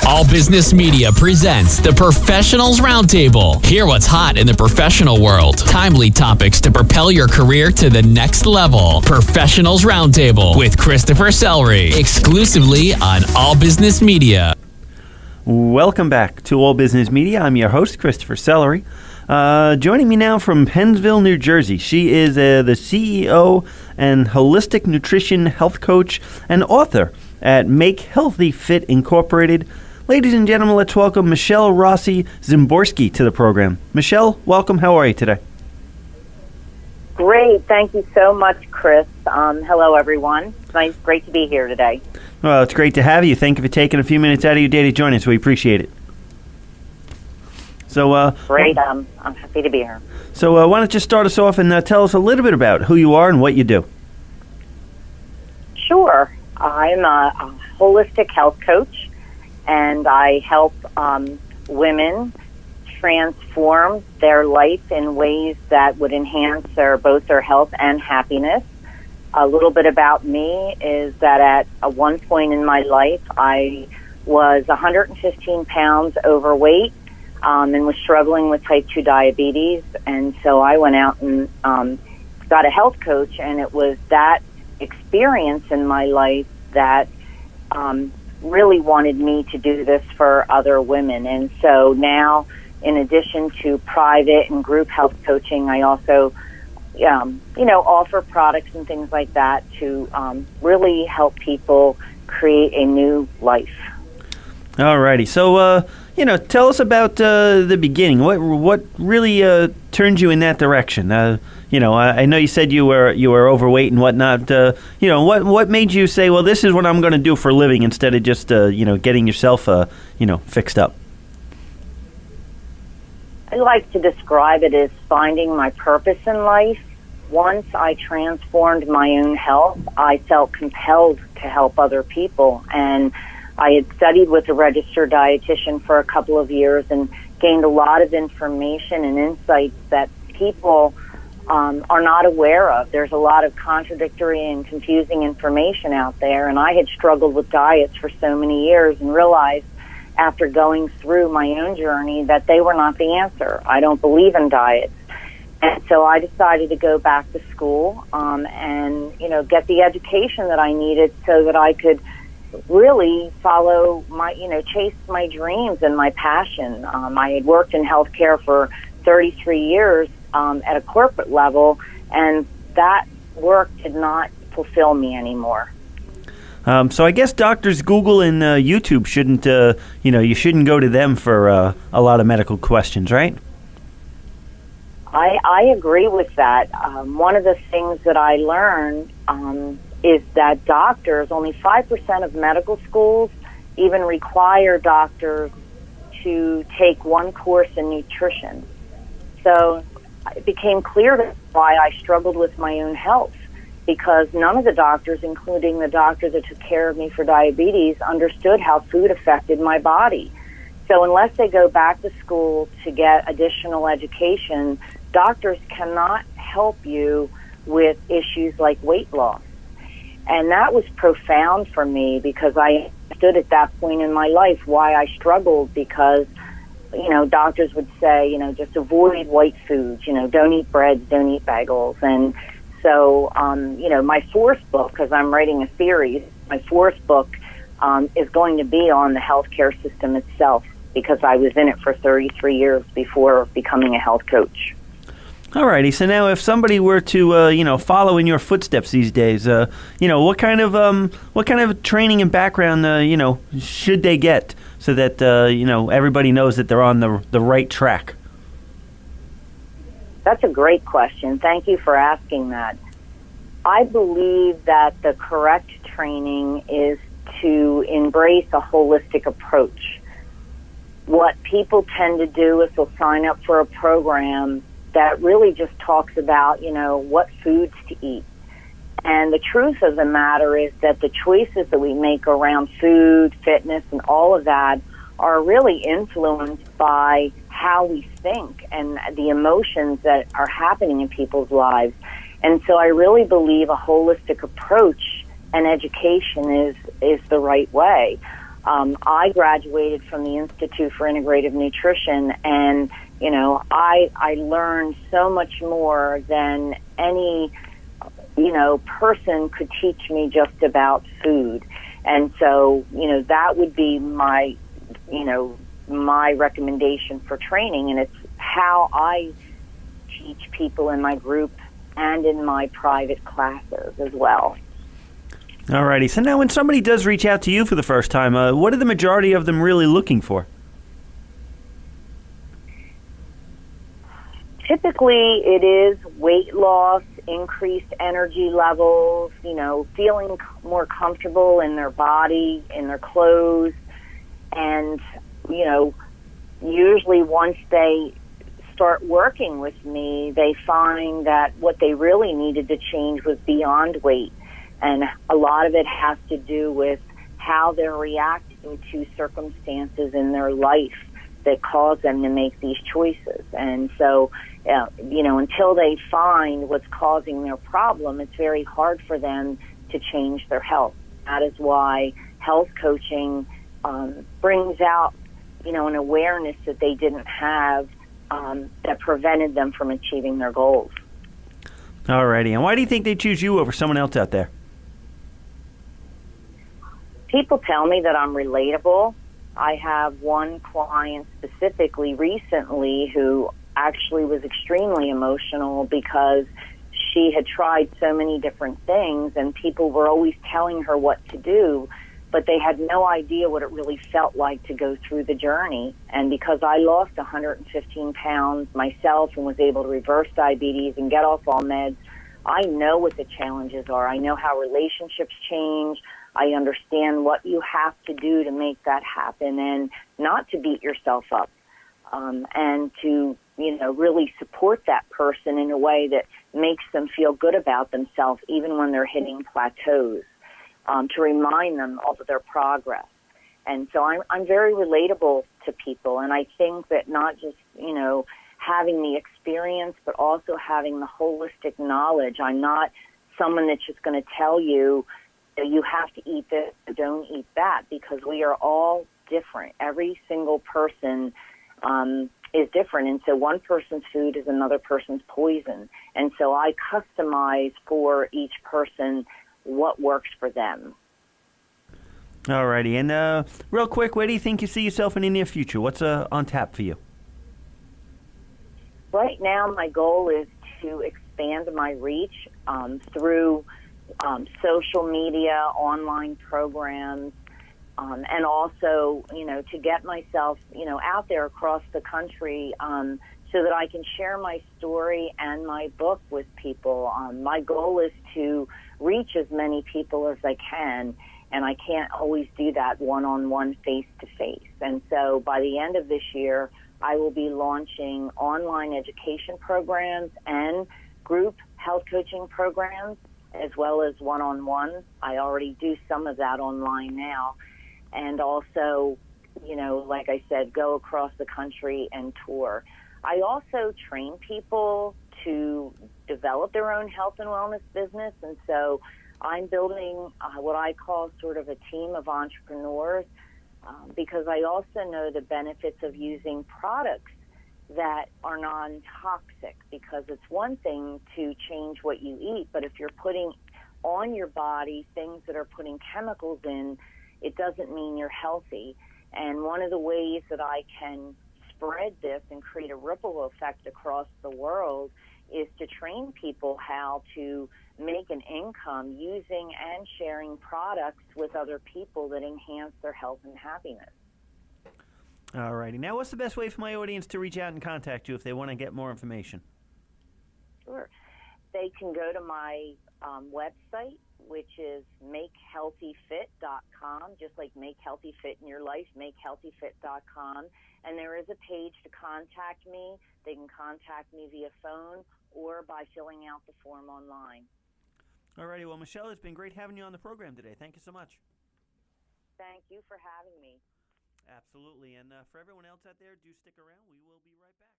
All Business Media presents the Professionals Roundtable. Hear what's hot in the professional world. Timely topics to propel your career to the next level. Professionals Roundtable with Christopher Sellery. Exclusively on All Business Media. Welcome back to All Business Media. I'm your host, Christopher Sellery. Joining me now from Pennsville, New Jersey, she is the CEO and Holistic Nutrition Health Coach and author at Make Healthy Fit Incorporated. Ladies and gentlemen, let's welcome Michele Rossi Zimborski to the program. Michele, welcome. How are you today? Great. Thank you so much, Chris. Hello, everyone. It's great to be here today. Well, it's great to have you. Thank you for taking a few minutes out of your day to join us. We appreciate it. So, great. I'm happy to be here. So why don't you start us off and tell us a little bit about who you are and what you do? Sure. I'm a holistic health coach, and I help women transform their life in ways that would enhance both their health and happiness. A little bit about me is that at one point in my life, I was 115 pounds overweight and was struggling with type 2 diabetes. And so I went out and got a health coach, and it was that experience in my life that really wanted me to do this for other women. And so now, in addition to private and group health coaching, I also offer products and things like that to really help people create a new life. All righty. So, tell us about the beginning. What really turned you in that direction? I know you said you were overweight and whatnot. What made you say, well, this is what I'm going to do for a living instead of just, getting yourself, fixed up? I like to describe it as finding my purpose in life. Once I transformed my own health, I felt compelled to help other people. And I had studied with a registered dietitian for a couple of years and gained a lot of information and insights that people are not aware of. There's a lot of contradictory and confusing information out there, and I had struggled with diets for so many years and realized after going through my own journey that they were not the answer. I don't believe in diets. And so I decided to go back to school and get the education that I needed so that I could really follow my, chase my dreams and my passion. I had worked in healthcare for 33 years at a corporate level, and that work did not fulfill me anymore. So I guess doctors Google and YouTube shouldn't, you shouldn't go to them for a lot of medical questions, right? I agree with that. One of the things that I learned is that doctors, only 5% of medical schools even require doctors to take one course in nutrition. So it became clear to me why I struggled with my own health, because none of the doctors, including the doctor that took care of me for diabetes, understood how food affected my body. So unless they go back to school to get additional education, doctors cannot help you with issues like weight loss. And that was profound for me because I understood at that point in my life why I struggled, because, doctors would say, just avoid white foods, don't eat breads, don't eat bagels. And so, my fourth book, because I'm writing a series, my fourth book is going to be on the healthcare system itself, because I was in it for 33 years before becoming a health coach. All righty. So now, if somebody were to, follow in your footsteps these days, what kind of training and background, should they get so that everybody knows that they're on the right track? That's a great question. Thank you for asking that. I believe that the correct training is to embrace a holistic approach. What people tend to do is they'll sign up for a program that really just talks about, what foods to eat. And the truth of the matter is that the choices that we make around food, fitness, and all of that are really influenced by how we think and the emotions that are happening in people's lives. And so I really believe a holistic approach and education is the right way. I graduated from the Institute for Integrative Nutrition, and I learned so much more than any person could teach me just about food. And so that would be my my recommendation for training, and it's how I teach people in my group and in my private classes as well. Alrighty. So now when somebody does reach out to you for the first time, what are the majority of them really looking for? Typically, it is weight loss, increased energy levels, feeling more comfortable in their body, in their clothes, and, usually once they start working with me, they find that what they really needed to change was beyond weight. And a lot of it has to do with how they're reacting to circumstances in their life that cause them to make these choices. And so, until they find what's causing their problem, it's very hard for them to change their health. That is why health coaching brings out, an awareness that they didn't have that prevented them from achieving their goals. Alrighty. And why do you think they choose you over someone else out there? People tell me that I'm relatable. I have one client specifically recently who actually was extremely emotional because she had tried so many different things and people were always telling her what to do, but they had no idea what it really felt like to go through the journey. And because I lost 115 pounds myself and was able to reverse diabetes and get off all meds, I know what the challenges are. I know how relationships change. I understand what you have to do to make that happen and not to beat yourself up, and to, really support that person in a way that makes them feel good about themselves even when they're hitting plateaus, to remind them of their progress. And so I'm very relatable to people, and I think that not just, having the experience, but also having the holistic knowledge. I'm not someone that's just going to tell you you have to eat this, don't eat that, because we are all different. Every single person is different, and so one person's food is another person's poison. And so I customize for each person what works for them. Alrighty. And real quick, where do you think you see yourself in the near future? What's on tap for you? Right now, my goal is to expand my reach through social media, online programs, and also, to get myself, out there across the country so that I can share my story and my book with people. My goal is to reach as many people as I can, and I can't always do that one-on-one, face-to-face. And so by the end of this year, I will be launching online education programs and group health coaching programs, as well as one-on-one. I already do some of that online now. And also, like I said, go across the country and tour. I also train people to develop their own health and wellness business. And so I'm building what I call sort of a team of entrepreneurs, because I also know the benefits of using products that are non-toxic, because it's one thing to change what you eat, but if you're putting on your body things that are putting chemicals in, it doesn't mean you're healthy. And one of the ways that I can spread this and create a ripple effect across the world is to train people how to make an income using and sharing products with other people that enhance their health and happiness. All righty. Now, what's the best way for my audience to reach out and contact you if they want to get more information? Sure. They can go to my website, which is makehealthyfit.com, just like Make Healthy Fit in your life, makehealthyfit.com. And there is a page to contact me. They can contact me via phone or by filling out the form online. All righty. Well, Michele, it's been great having you on the program today. Thank you so much. Thank you for having me. Absolutely. And for everyone else out there, do stick around. We will be right back.